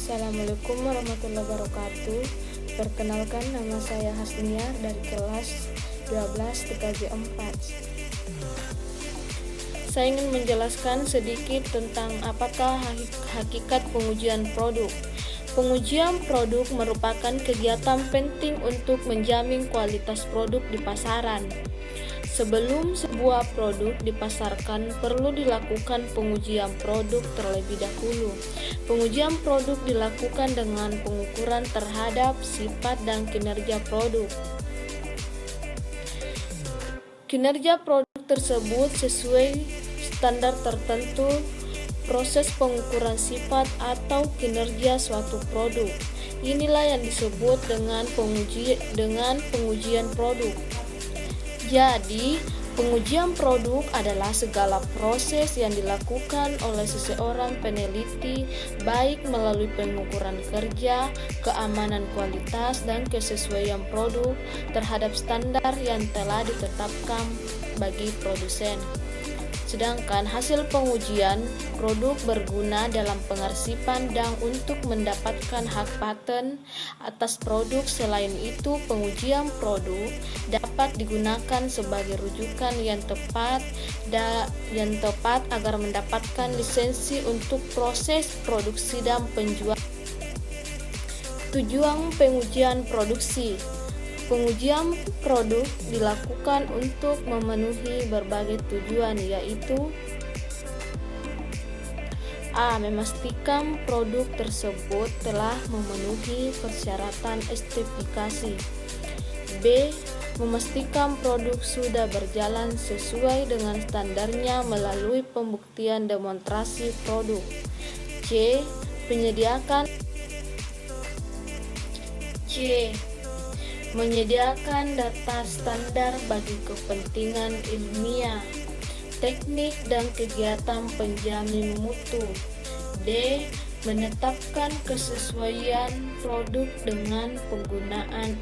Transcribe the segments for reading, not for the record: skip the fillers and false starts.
Assalamualaikum warahmatullahi wabarakatuh. Perkenalkan, nama saya Hasniar dari kelas 12 TKJ 4. Saya ingin menjelaskan sedikit tentang apakah hakikat pengujian produk. Pengujian produk merupakan kegiatan penting untuk menjamin kualitas produk di pasaran. Sebelum sebuah produk dipasarkan, perlu dilakukan pengujian produk terlebih dahulu. Pengujian produk dilakukan dengan pengukuran terhadap sifat dan kinerja produk. Kinerja produk tersebut sesuai standar tertentu. Proses pengukuran sifat atau kinerja suatu produk, inilah yang disebut dengan pengujian produk. Jadi, pengujian produk adalah segala proses yang dilakukan oleh seseorang peneliti, baik melalui pengukuran kerja, keamanan kualitas, dan kesesuaian produk terhadap standar yang telah ditetapkan bagi produsen. Sedangkan hasil pengujian produk berguna dalam pengarsipan dan untuk mendapatkan hak paten atas produk. Selain itu, pengujian produk dapat digunakan sebagai rujukan yang tepat agar mendapatkan lisensi untuk proses produksi dan penjualan. Tujuan pengujian produksi. Pengujian produk dilakukan untuk memenuhi berbagai tujuan, yaitu A. Memastikan produk tersebut telah memenuhi persyaratan spesifikasi. B. Memastikan produk sudah berjalan sesuai dengan standarnya melalui pembuktian demonstrasi produk. C. Menyediakan data standar bagi kepentingan ilmiah, teknik, dan kegiatan penjamin mutu. D. Menetapkan kesesuaian produk dengan penggunaan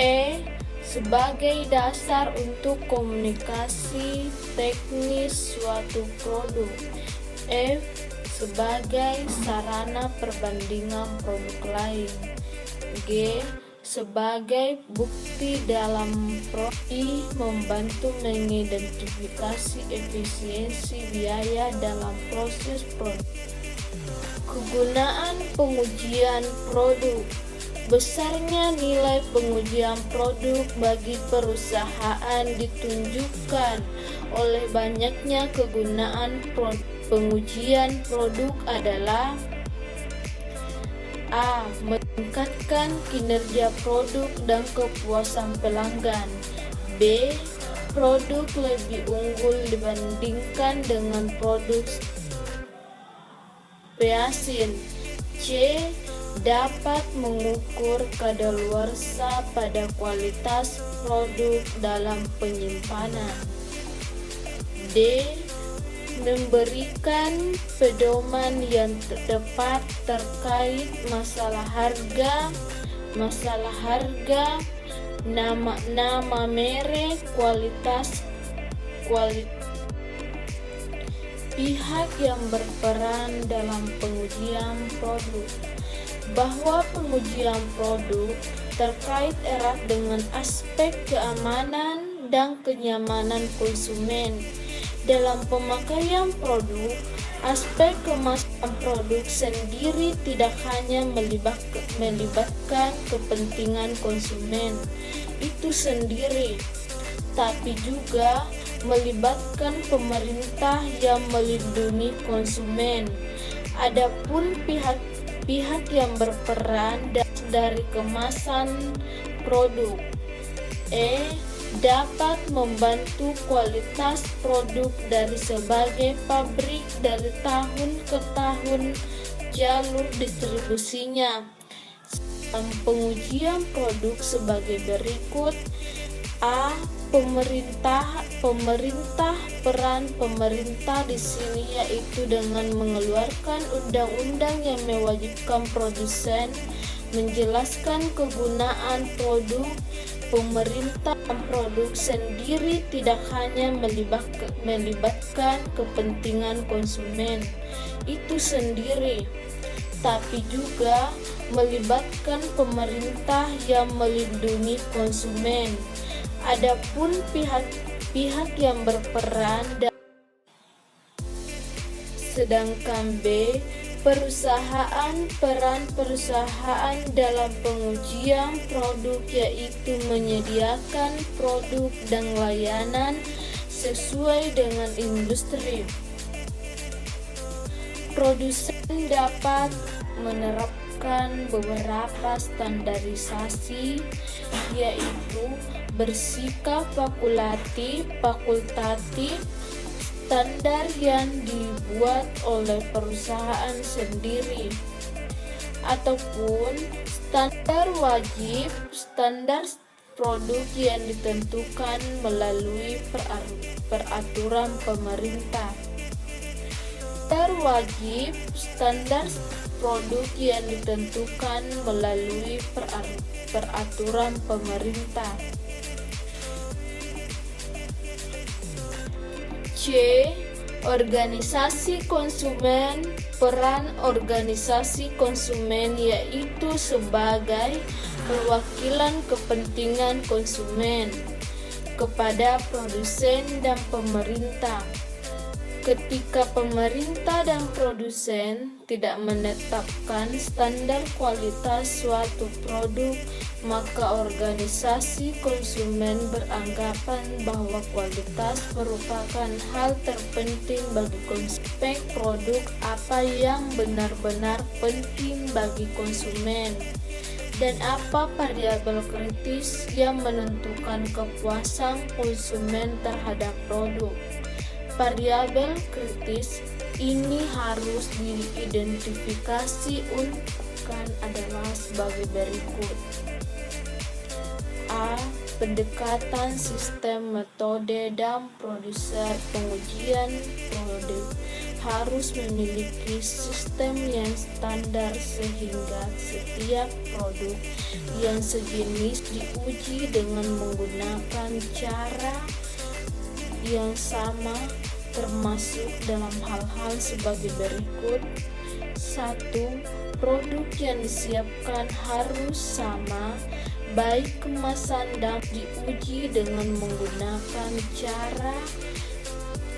E. Sebagai dasar untuk komunikasi teknis suatu produk. F. Sebagai sarana perbandingan produk lain. G. Sebagai bukti dalam proses. Membantu mengidentifikasi efisiensi biaya dalam proses produk. Kegunaan pengujian produk. Besarnya nilai pengujian produk bagi perusahaan ditunjukkan oleh banyaknya kegunaan pengujian produk adalah A. Meningkatkan kinerja produk dan kepuasan pelanggan. B. Produk lebih unggul dibandingkan dengan produk pesaing. C. Dapat mengukur kadaluarsa pada kualitas produk dalam penyimpanan. D. Memberikan pedoman yang tepat terkait masalah harga, nama merek, kualitas. Pihak yang berperan dalam pengujian produk. Bahwa pengujian produk terkait erat dengan aspek keamanan dan kenyamanan konsumen. Dalam pemakaian produk, aspek kemasan produk sendiri tidak hanya melibatkan kepentingan konsumen itu sendiri, tapi juga melibatkan pemerintah yang melindungi konsumen. Adapun pihak yang berperan dari kemasan produk. Dapat membantu kualitas produk dari sebagai pabrik dari tahun ke tahun jalur distribusinya. Pengujian produk sebagai berikut. A. Pemerintah. Peran pemerintah di sini yaitu dengan mengeluarkan undang-undang yang mewajibkan produsen menjelaskan kegunaan produk. Pemerintah Produk sendiri tidak hanya melibatkan kepentingan konsumen itu sendiri, tapi juga melibatkan pemerintah yang melindungi konsumen. Adapun pihak-pihak yang berperan sedangkan B. Peran perusahaan dalam pengujian produk yaitu menyediakan produk dan layanan sesuai dengan industri. Produsen dapat menerapkan beberapa standarisasi, yaitu bersikap fakultatif, standar yang dibuat oleh perusahaan sendiri, ataupun standar wajib, standar produk yang ditentukan melalui peraturan pemerintah. Standar wajib, standar produk yang ditentukan melalui peraturan pemerintah. C. Organisasi konsumen. Peran organisasi konsumen yaitu sebagai perwakilan kepentingan konsumen kepada produsen dan pemerintah. Ketika pemerintah dan produsen tidak menetapkan standar kualitas suatu produk, maka organisasi konsumen beranggapan bahwa kualitas merupakan hal terpenting bagi konsumen. Produk apa yang benar-benar penting bagi konsumen, dan apa variabel kritis yang menentukan kepuasan konsumen terhadap produk. Variabel kritis ini harus diidentifikasi adalah sebagai berikut. A. Pendekatan sistem, metode, dan prosedur pengujian produk harus memiliki sistem yang standar sehingga setiap produk yang sejenis diuji dengan menggunakan cara yang sama, termasuk dalam hal-hal sebagai berikut. 1. Produk yang disiapkan harus sama, baik kemasan dan diuji dengan menggunakan cara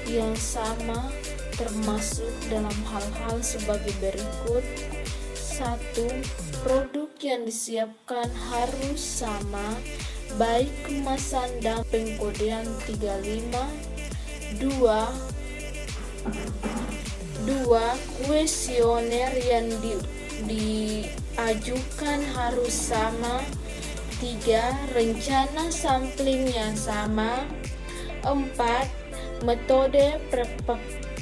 yang sama, termasuk dalam hal-hal sebagai berikut. 1. Produk yang disiapkan harus sama, baik kemasan dan pengkodean 35. 2. Kuesioner yang diajukan harus sama. 3. Rencana sampling yang sama. 4. Metode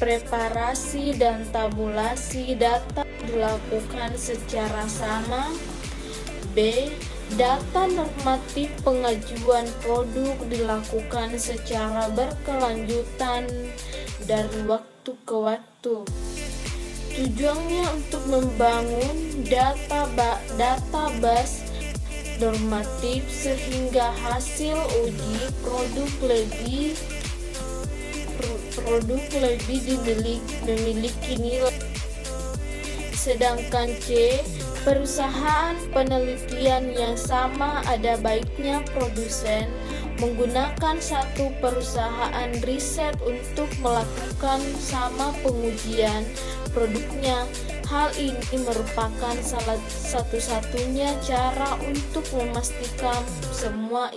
preparasi dan tabulasi data dilakukan secara sama. B. Data normatif pengajuan produk dilakukan secara berkelanjutan dari waktu ke waktu. Tujuannya untuk membangun database normatif sehingga hasil uji produk lebih memiliki nilai. Sedangkan C. Perusahaan penelitian yang sama ada baiknya produsen menggunakan satu perusahaan riset untuk melakukan sama pengujian produknya. Hal ini merupakan salah satu-satunya cara untuk memastikan semua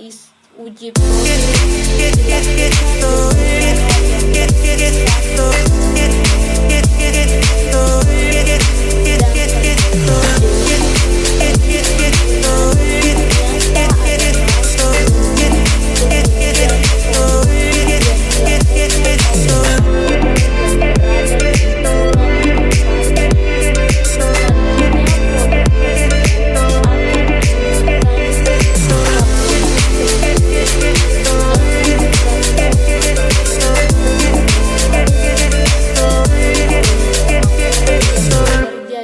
uji produk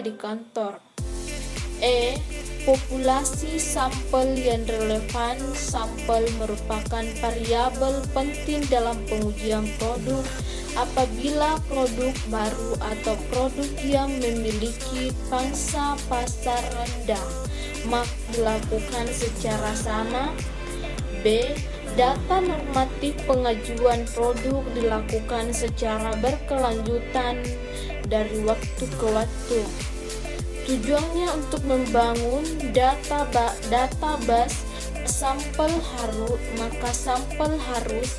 di kantor. E. Populasi sampel yang relevan. Sampel merupakan variabel penting dalam pengujian produk. Apabila produk baru atau produk yang memiliki pangsa pasar rendah, maka dilakukan secara sama. B. Data normatif pengajuan produk dilakukan secara berkelanjutan dari waktu ke waktu. Tujuannya untuk membangun database sampel sampel harus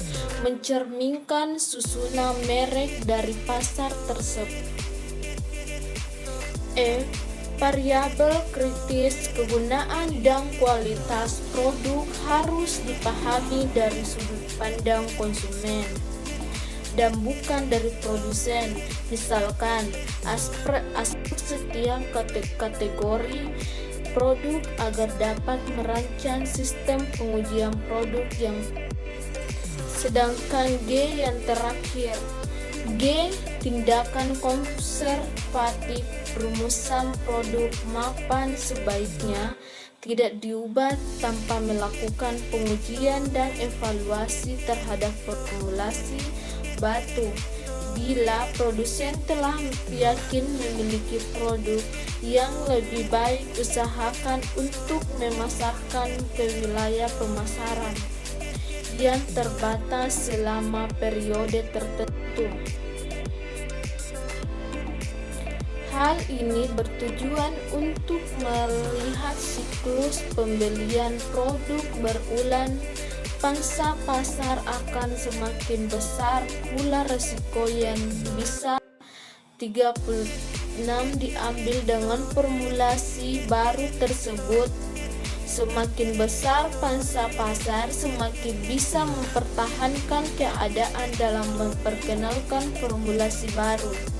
mencerminkan susunan merek dari pasar tersebut. E. Variabel kritis kegunaan dan kualitas produk harus dipahami dari sudut pandang konsumen dan bukan dari produsen. Misalkan, aspek setiap kategori produk agar dapat merancang sistem pengujian produk yang. Sedangkan G yang terakhir, G. Tindakan konservatif. Rumusan produk mapan sebaiknya tidak diubah tanpa melakukan pengujian dan evaluasi terhadap formulasi baku. Bila produsen telah yakin memiliki produk yang lebih baik, usahakan untuk memasarkan ke wilayah pemasaran yang terbatas selama periode tertentu. Hal ini bertujuan untuk melihat siklus pembelian produk berulang. Pangsa pasar akan semakin besar pula resiko yang bisa 36 diambil dengan formulasi baru tersebut. Semakin besar pangsa pasar, semakin bisa mempertahankan keadaan dalam memperkenalkan formulasi baru.